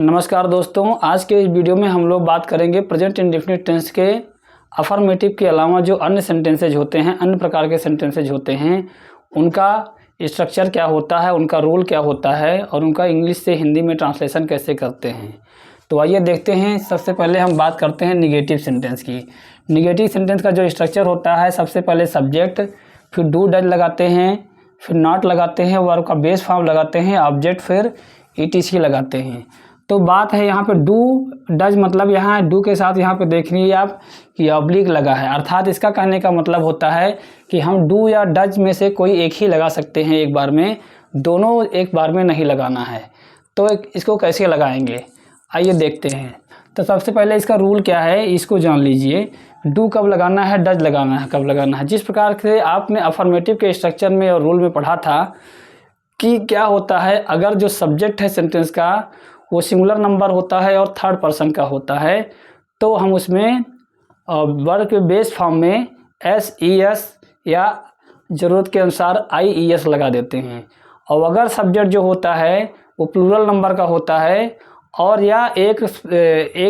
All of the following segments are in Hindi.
नमस्कार दोस्तों, आज के इस वीडियो में हम लोग बात करेंगे प्रेजेंट इंडेफिनिट टेंस के अफर्मेटिव के अलावा जो अन्य सेंटेंसेज होते हैं, अन्य प्रकार के सेंटेंसेज होते हैं, उनका स्ट्रक्चर क्या होता है, उनका रूल क्या होता है और उनका इंग्लिश से हिंदी में ट्रांसलेशन कैसे करते हैं। तो आइए देखते हैं। सबसे पहले हम बात करते हैं निगेटिव सेंटेंस की। निगेटिव सेंटेंस का जो स्ट्रक्चर होता है, सबसे पहले सब्जेक्ट, फिर डू डज लगाते हैं, फिर नॉट लगाते हैं, वर्ब का बेस फॉर्म लगाते हैं, ऑब्जेक्ट, फिर ईटीसी लगाते हैं। तो बात है यहाँ पे डू डज, मतलब यहाँ डू के साथ यहाँ पे देख रही है आप कि ऑब्लिक लगा है, अर्थात इसका कहने का मतलब होता है कि हम डू या डज में से कोई एक ही लगा सकते हैं एक बार में, दोनों एक बार में नहीं लगाना है। तो इसको कैसे लगाएंगे आइए देखते हैं। तो सबसे पहले इसका रूल क्या है इसको जान लीजिए। डू कब लगाना है, डज लगाना है कब लगाना है। जिस प्रकार से आपने अफर्मेटिव के स्ट्रक्चर में और रूल में पढ़ा था कि क्या होता है, अगर जो सब्जेक्ट है सेंटेंस का वो सिंगुलर नंबर होता है और थर्ड पर्सन का होता है, तो हम उसमें वर्ब के बेस फॉर्म में एस ई एस या ज़रूरत के अनुसार आई ई एस लगा देते हैं। और अगर सब्जेक्ट जो होता है वो प्लूरल नंबर का होता है और या एक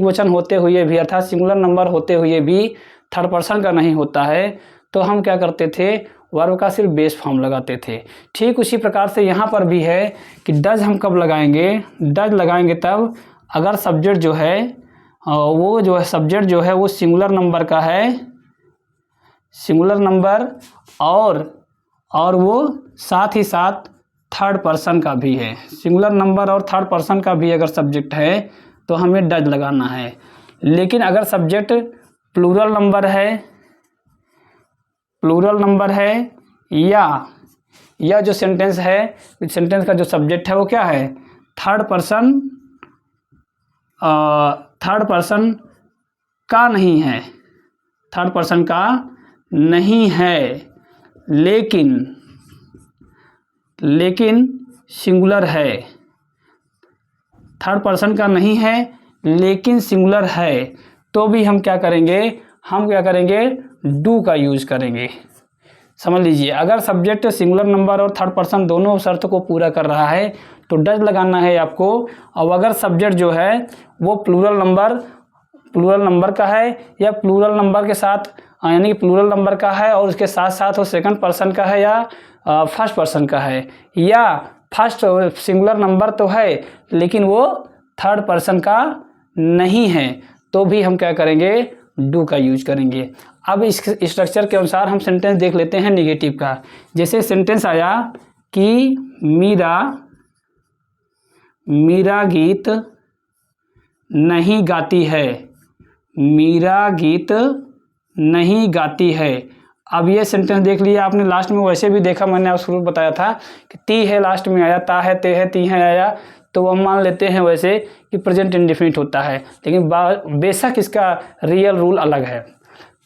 वचन होते हुए भी, अर्थात सिंगुलर नंबर होते हुए भी थर्ड पर्सन का नहीं होता है, तो हम क्या करते थे, वर्ब का सिर्फ बेस फॉर्म लगाते थे। ठीक उसी प्रकार से यहाँ पर भी है कि डज हम कब लगाएंगे, डज लगाएंगे तब अगर सब्जेक्ट जो है वो जो है सब्जेक्ट जो है वो सिंगुलर नंबर का है, सिंगुलर नंबर और वो साथ ही साथ थर्ड पर्सन का भी है। सिंगुलर नंबर और थर्ड पर्सन का भी अगर सब्जेक्ट है तो हमें डज लगाना है। लेकिन अगर सब्जेक्ट प्लूरल नंबर है या जो सेंटेंस है, सेंटेंस का जो सब्जेक्ट है वो क्या है, थर्ड पर्सन का नहीं है, थर्ड पर्सन का नहीं है, लेकिन सिंगुलर है, थर्ड पर्सन का नहीं है लेकिन सिंगुलर है, तो भी हम क्या करेंगे, डू का यूज करेंगे। समझ लीजिए, अगर सब्जेक्ट सिंगुलर नंबर और थर्ड पर्सन दोनों शर्त को पूरा कर रहा है तो डज लगाना है आपको। और अगर सब्जेक्ट जो है वो प्लूरल नंबर का है या प्लूरल नंबर के साथ, यानी कि प्लूरल नंबर का है और उसके साथ साथ वो सेकंड पर्सन का है या फर्स्ट पर्सन का है, या फर्स्ट सिंगुलर नंबर तो है लेकिन वो थर्ड पर्सन का नहीं है, तो भी हम क्या करेंगे, डू का यूज करेंगे। अब इस स्ट्रक्चर के अनुसार हम सेंटेंस देख लेते हैं निगेटिव का। जैसे सेंटेंस आया कि मीरा गीत नहीं गाती है, मीरा गीत नहीं गाती है। अब ये सेंटेंस देख लिया आपने, लास्ट में वैसे भी देखा, मैंने आप शुरू बताया था कि ती है लास्ट में आया, ता है, ते है, ती है आया, तो हम मान लेते हैं वैसे कि प्रेजेंट इंडेफिनिट होता है, लेकिन बेशक इसका रियल रूल अलग है।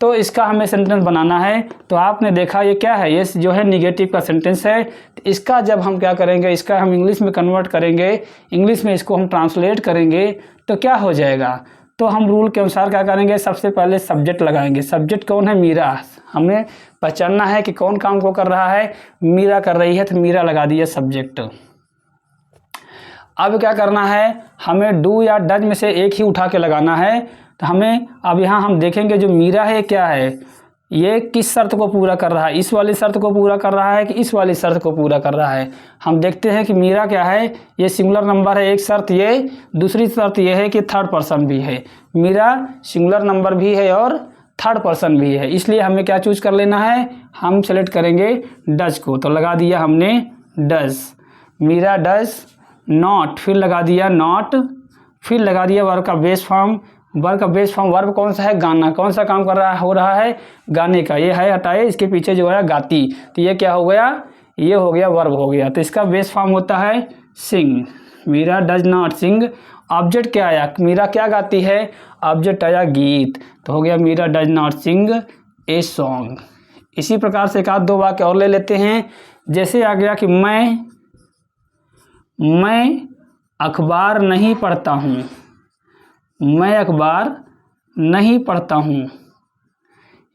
तो इसका हमें सेंटेंस बनाना है। तो आपने देखा ये क्या है, ये जो है निगेटिव का सेंटेंस है। तो इसका जब हम क्या करेंगे, इसका हम इंग्लिश में कन्वर्ट करेंगे, इंग्लिश में इसको हम ट्रांसलेट करेंगे तो क्या हो जाएगा। तो हम रूल के अनुसार क्या करेंगे, सबसे पहले सब्जेक्ट लगाएंगे। सब्जेक्ट कौन है, मीरा। हमें पहचानना है कि कौन काम को कर रहा है, मीरा कर रही है, तो मीरा लगा दिया सब्जेक्ट। अब क्या करना है, हमें डू या डज में से एक ही उठा के लगाना है। तो हमें अब यहाँ हम देखेंगे जो मीरा है क्या है, ये किस शर्त को पूरा कर रहा है, इस वाली शर्त को पूरा कर रहा है कि इस वाली शर्त को पूरा कर रहा है। हम देखते हैं कि मीरा क्या है, ये सिंगुलर नंबर है, एक शर्त ये, दूसरी शर्त ये है कि थर्ड पर्सन भी है। मीरा सिंगुलर नंबर भी है और थर्ड पर्सन भी है, इसलिए हमें क्या चूज कर लेना है, हम सेलेक्ट करेंगे डज को। तो लगा दिया हमने डज, मीरा डज नॉट, फिर लगा दिया नॉट, फिर लगा दिया वर्ब का बेस फॉर्म। वर्ब कौन सा है, गाना। कौन सा काम कर रहा है, हो रहा है गाने का, ये है हटाए, इसके पीछे जो है गाती, तो ये क्या हो गया, ये हो गया वर्ब हो गया। तो इसका बेस फॉर्म होता है sing, Meera does not sing. Object क्या आया, मीरा क्या गाती है, ऑब्जेक्ट आया गीत, तो हो गया Meera does not sing a song. इसी प्रकार से एक आध दो वाक्य और ले लेते हैं। जैसे आ गया कि मैं अखबार नहीं पढ़ता हूँ, मैं अखबार नहीं पढ़ता हूँ,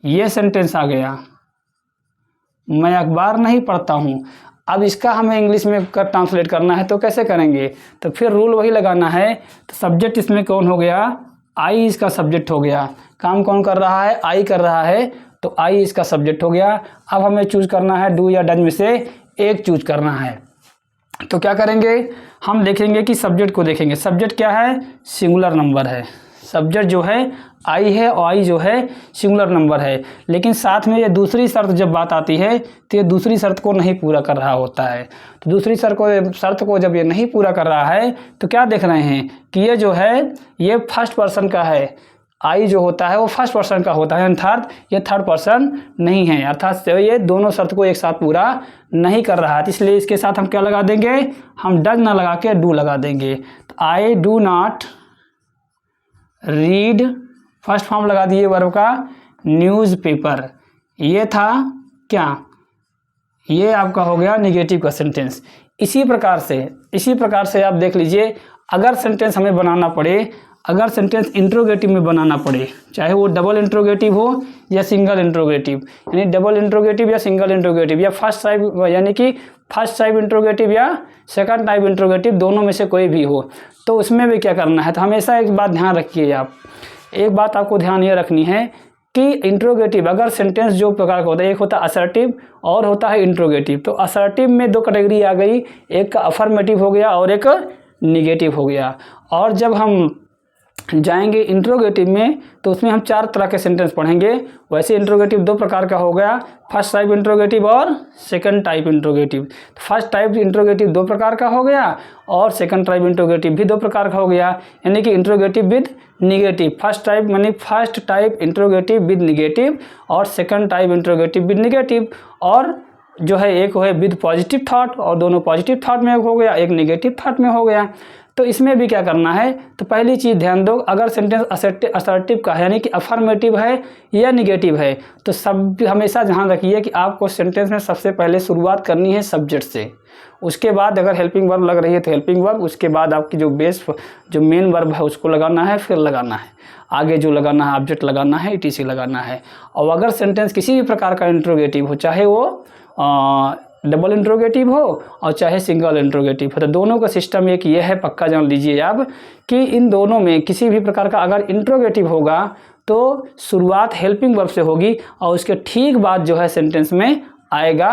ये सेंटेंस आ गया, मैं अखबार नहीं पढ़ता हूँ। अब इसका हमें इंग्लिश में ट्रांसलेट करना है तो कैसे करेंगे, तो फिर रूल वही लगाना है। तो सब्जेक्ट इसमें कौन हो गया, आई इसका सब्जेक्ट हो गया। काम कौन कर रहा है, आई कर रहा है, तो आई इसका सब्जेक्ट हो गया। अब हमें चूज करना है डू या डज में से एक चूज करना है। तो क्या करेंगे, हम देखेंगे कि सब्जेक्ट को देखेंगे। सब्जेक्ट क्या है, सिंगुलर नंबर है। सब्जेक्ट जो है आई है और आई जो है सिंगुलर नंबर है। लेकिन साथ में ये दूसरी शर्त जब बात आती है तो ये दूसरी शर्त को नहीं पूरा कर रहा होता है। तो दूसरी शर्त को जब ये नहीं पूरा कर रहा है तो क्या देख रहे हैं कि ये जो है ये फर्स्ट पर्सन का है। आई जो होता है वो फर्स्ट पर्सन का होता है, अर्थात ये थर्ड पर्सन नहीं है, अर्थात ये दोनों शर्त को एक साथ पूरा नहीं कर रहा है। इसलिए इसके साथ हम क्या लगा देंगे, हम डज ना लगा के डू लगा देंगे। तो I do not read, first form लगा दिए वर्ब का न्यूज़पेपर। ये था क्या, ये आपका हो गया निगेटिव का सेंटेंस। इसी प्रकार से आप देख लीजिए, अगर सेंटेंस हमें बनाना पड़े, अगर सेंटेंस इंट्रोगेटिव में बनाना पड़े, चाहे वो डबल इंट्रोगेटिव हो या सिंगल इंट्रोगेटिव, यानी डबल इंट्रोगेटिव या सिंगल इंट्रोगेटिव या फर्स्ट टाइप यानी कि फर्स्ट टाइप इंट्रोगेटिव या सेकंड टाइप इंट्रोगेटिव, दोनों में से कोई भी हो, तो उसमें भी क्या करना है। तो हमेशा एक बात ध्यान रखिए आप, एक बात आपको ध्यान ये रखनी है कि इंट्रोगेटिव अगर सेंटेंस जो प्रकार का होता है, एक होता है असर्टिव और होता है इंट्रोगेटिव। तो असर्टिव में दो कैटेगरी आ गई, एक का अफर्मेटिव हो गया और एक निगेटिव हो गया। और जब हम जाएंगे इंट्रोगेटिव में तो उसमें हम 4 तरह के सेंटेंस पढ़ेंगे। वैसे इंट्रोगेटिव 2 प्रकार का हो गया, फर्स्ट टाइप इंट्रोगेटिव और second type interrogative. First type interrogative 2 प्रकार का हो गया और सेकंड टाइप इंट्रोगेटिव भी 2 प्रकार का हो गया, यानी कि interrogative with negative. First type यानी first type interrogative with negative और second type interrogative with negative, और जो है एक है विद पॉजिटिव थॉट और दोनों पॉजिटिव थॉट में हो गया, एक निगेटिव थॉट में हो गया। तो इसमें भी क्या करना है, तो पहली चीज़ ध्यान दो, अगर सेंटेंस असर्टिव का है यानी कि अफर्मेटिव है या निगेटिव है, तो सब हमेशा ध्यान रखिए कि आपको सेंटेंस में सबसे पहले शुरुआत करनी है सब्जेक्ट से। उसके बाद अगर हेल्पिंग वर्ब लग रही है तो हेल्पिंग वर्ब, उसके बाद आपकी जो मेन वर्ब है उसको लगाना है, फिर लगाना है आगे जो लगाना है ऑब्जेक्ट लगाना है, etc लगाना है। और अगर सेंटेंस किसी भी प्रकार का इंट्रोगेटिव हो, चाहे वो डबल इंट्रोगेटिव हो और चाहे सिंगल इंट्रोगेटिव हो, तो दोनों का सिस्टम एक ये है, पक्का जान लीजिए आप कि इन दोनों में किसी भी प्रकार का अगर इंट्रोगेटिव होगा तो शुरुआत हेल्पिंग वर्ब से होगी और उसके ठीक बाद जो है सेंटेंस में आएगा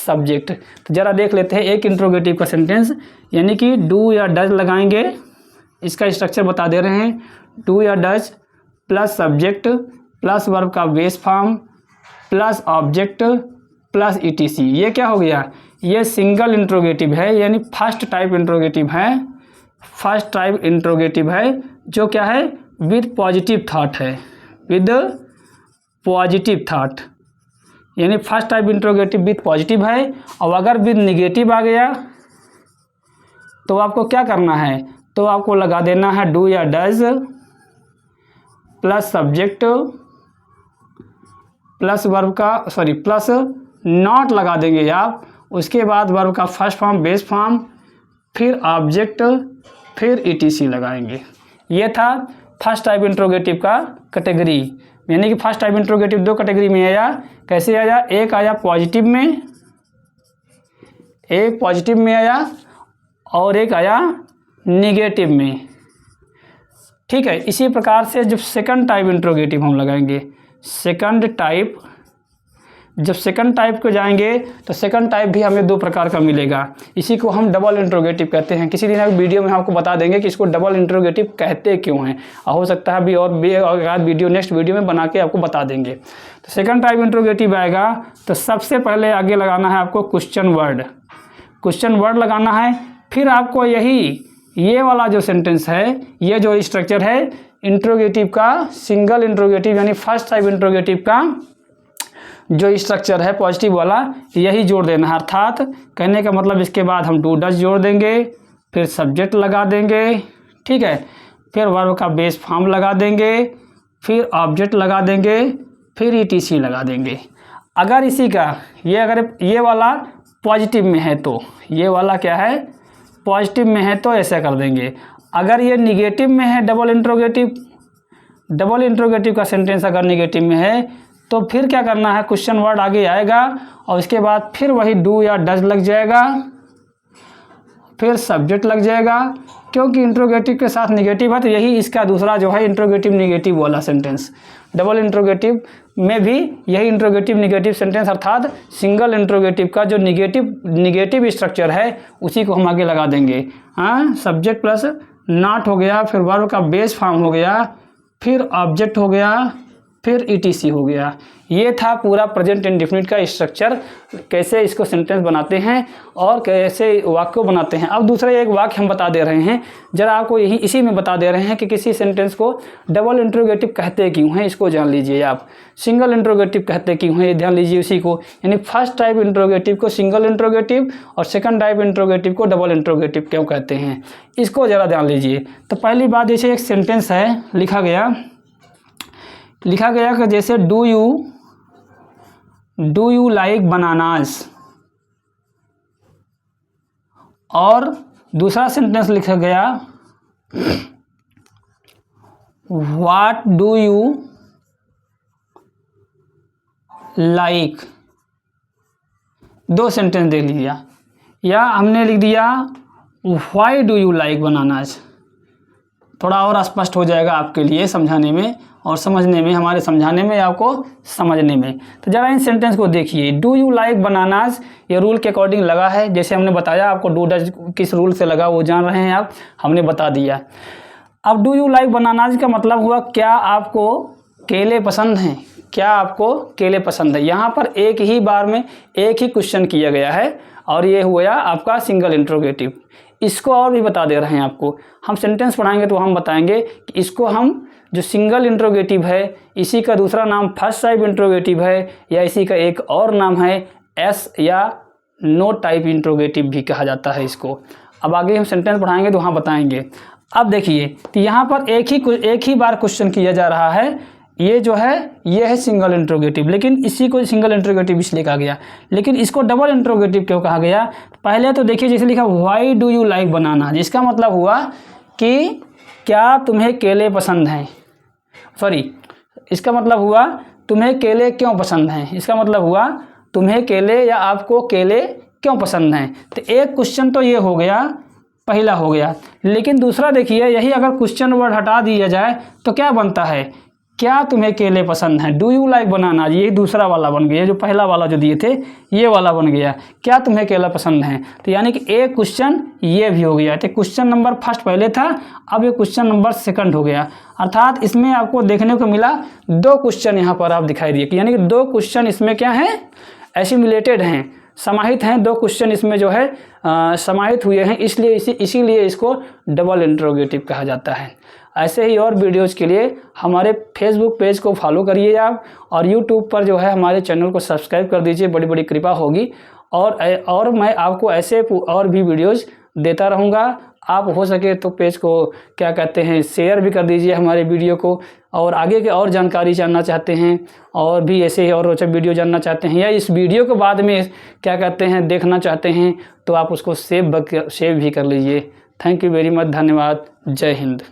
सब्जेक्ट। तो ज़रा देख लेते हैं एक इंट्रोगेटिव का सेंटेंस, यानी कि डू या डज लगाएंगे। इसका स्ट्रक्चर बता दे रहे हैं, डू या does plus subject plus verb का base form plus object plus etc। ये क्या हो गया, ये सिंगल इंट्रोगेटिव है, यानी फर्स्ट टाइप इंट्रोगेटिव है। फर्स्ट टाइप इंट्रोगेटिव है जो क्या है, विद पॉजिटिव थॉट है, विद पॉजिटिव थॉट, यानी first type interrogative with positive है। और अगर विद निगेटिव आ गया तो आपको क्या करना है, तो आपको लगा देना है डू या does plus subject plus verb का प्लस नॉट लगा देंगे आप, उसके बाद वर्ब का फर्स्ट फॉर्म बेस फॉर्म फिर ऑब्जेक्ट फिर etc लगाएंगे। ये था फर्स्ट टाइप इंट्रोगेटिव का कैटेगरी, यानी कि फर्स्ट टाइप इंट्रोगेटिव 2 कैटेगरी में आया। कैसे आया, एक आया पॉजिटिव में, एक पॉजिटिव में आया और एक आया निगेटिव में, ठीक है। इसी प्रकार से जब सेकंड टाइप इंट्रोगेटिव हम लगाएंगे, सेकंड टाइप, जब सेकंड टाइप को जाएंगे तो सेकंड टाइप भी हमें 2 प्रकार का मिलेगा। इसी को हम डबल इंट्रोगेटिव कहते हैं। किसी दिन वीडियो में आपको बता देंगे कि इसको डबल इंट्रोगेटिव कहते क्यों हैं, हो सकता है अभी और आज वीडियो नेक्स्ट वीडियो में बना के आपको बता देंगे। तो सेकंड टाइप इंट्रोगेटिव आएगा तो सबसे पहले आगे लगाना है आपको क्वेश्चन वर्ड लगाना है। फिर आपको ये वाला जो सेंटेंस है, ये जो स्ट्रक्चर है इंट्रोगेटिव का, सिंगल इंट्रोगेटिव यानी फर्स्ट टाइप इंट्रोगेटिव का जो स्ट्रक्चर है पॉजिटिव वाला, यही जोड़ देना है। अर्थात कहने का मतलब इसके बाद हम डू डज जोड़ देंगे, फिर सब्जेक्ट लगा देंगे, ठीक है, फिर वर्ब का बेस फॉर्म लगा देंगे, फिर ऑब्जेक्ट लगा देंगे, फिर etc लगा देंगे। अगर इसी का अगर ये वाला पॉजिटिव में है तो ये वाला क्या है, पॉजिटिव में है तो ऐसा कर देंगे। अगर ये निगेटिव में है, डबल इंट्रोगेटिव का सेंटेंस अगर निगेटिव में है तो फिर क्या करना है, क्वेश्चन वर्ड आगे आएगा और इसके बाद फिर वही डू या डज लग जाएगा, फिर सब्जेक्ट लग जाएगा, क्योंकि इंट्रोगेटिव के साथ निगेटिव है तो यही इसका दूसरा जो है इंट्रोगेटिव निगेटिव वाला सेंटेंस। डबल इंट्रोगेटिव में भी यही इंट्रोगेटिव निगेटिव सेंटेंस अर्थात सिंगल इंट्रोगेटिव का जो निगेटिव स्ट्रक्चर है उसी को हम आगे लगा देंगे। हाँ, सब्जेक्ट प्लस नॉट हो गया, फिर वर्ब का बेस फॉर्म हो गया, फिर ऑब्जेक्ट हो गया, फिर ईटीसी हो गया। ये था पूरा प्रेजेंट इंडेफिनिट का स्ट्रक्चर, कैसे इसको सेंटेंस बनाते हैं और कैसे वाक्य को बनाते हैं। अब दूसरा एक वाक्य हम बता दे रहे हैं, जरा आपको यही इसी में बता दे रहे हैं कि किसी सेंटेंस को डबल इंट्रोगेटिव कहते क्यों हैं, इसको जान लीजिए आप। सिंगल इंट्रोगेटिव कहते क्यों हैं, ये ध्यान लीजिए उसी को, यानी फर्स्ट टाइप इंट्रोगेटिव को सिंगल इंट्रोगेटिव और सेकंड टाइप इंट्रोगेटिव को डबल इंट्रोगेटिव क्यों कहते हैं, इसको ज़रा ध्यान लीजिए। तो पहली बात, जैसे एक सेंटेंस है लिखा गया कि जैसे डू यू लाइक बनानास, और दूसरा सेंटेंस लिखा गया व्हाट डू यू लाइक। दो सेंटेंस देख लीजिए, या हमने लिख दिया why do you like bananas. थोड़ा और स्पष्ट हो जाएगा आपके लिए समझाने में और समझने में, हमारे समझाने में, आपको समझने में। तो जरा इन सेंटेंस को देखिए। डू यू लाइक बनानास ये रूल के अकॉर्डिंग लगा है, जैसे हमने बताया आपको डू डज किस रूल से लगा वो जान रहे हैं आप, हमने बता दिया। अब डू यू लाइक बनानास का मतलब हुआ क्या आपको केले पसंद हैं, क्या आपको केले पसंद है। यहाँ पर एक ही बार में एक ही क्वेश्चन किया गया है और ये हुआ आपका सिंगल इंट्रोगेटिव। इसको और भी बता दे रहे हैं आपको, हम सेंटेंस पढ़ाएंगे तो हम बताएंगे कि इसको हम जो सिंगल इंट्रोगेटिव है इसी का दूसरा नाम फर्स्ट टाइप इंट्रोगेटिव है, या इसी का एक और नाम है एस या नो टाइप इंट्रोगेटिव भी कहा जाता है इसको। अब आगे हम सेंटेंस पढ़ाएंगे तो वहाँ बताएंगे। अब देखिए तो यहाँ पर एक ही बार क्वेश्चन किया जा रहा है, ये जो है ये है सिंगल इंट्रोगेटिव, लेकिन इसी को सिंगल इंट्रोगेटिव इसलिए कहा गया, लेकिन इसको डबल इंट्रोगेटिव क्यों कहा गया। पहले तो देखिए जैसे लिखा व्हाई डू यू लाइक बनाना, जिसका मतलब हुआ कि क्या तुम्हें केले पसंद हैं, इसका मतलब हुआ तुम्हें केले क्यों पसंद हैं, इसका मतलब हुआ तुम्हें केले या आपको केले क्यों पसंद हैं। तो एक क्वेश्चन तो ये हो गया, पहला हो गया, लेकिन दूसरा देखिए यही अगर क्वेश्चन वर्ड हटा दिया जाए तो क्या बनता है, क्या तुम्हें केले पसंद हैं। डू यू लाइक बनाना ये दूसरा वाला बन गया, जो पहला वाला जो दिए थे ये वाला बन गया, क्या तुम्हें केला पसंद है। तो यानी कि एक क्वेश्चन ये भी हो गया। तो क्वेश्चन नंबर फर्स्ट पहले था, अब ये क्वेश्चन नंबर सेकंड हो गया, अर्थात इसमें आपको देखने को मिला दो क्वेश्चन यहाँ पर आप दिखाई दिए, यानी कि दो क्वेश्चन इसमें क्या हैं, एसिमिलेटेड हैं, समाहित हैं, दो क्वेश्चन इसमें जो है समाहित हुए हैं, इसीलिए इसको डबल इंट्रोगेटिव कहा जाता है। ऐसे ही और वीडियोज़ के लिए हमारे फेसबुक पेज को फॉलो करिए आप, और यूट्यूब पर जो है हमारे चैनल को सब्सक्राइब कर दीजिए, बड़ी बड़ी कृपा होगी। और मैं आपको ऐसे और भी वीडियोज़ देता रहूँगा। आप हो सके तो पेज को क्या कहते हैं शेयर भी कर दीजिए हमारे वीडियो को, और आगे के और जानकारी जानना चाहते हैं और भी ऐसे ही और रोचक वीडियो जानना चाहते हैं, या इस वीडियो को बाद में क्या कहते हैं देखना चाहते हैं तो आप उसको सेव भी कर लीजिए। थैंक यू वेरी मच, धन्यवाद, जय हिंद।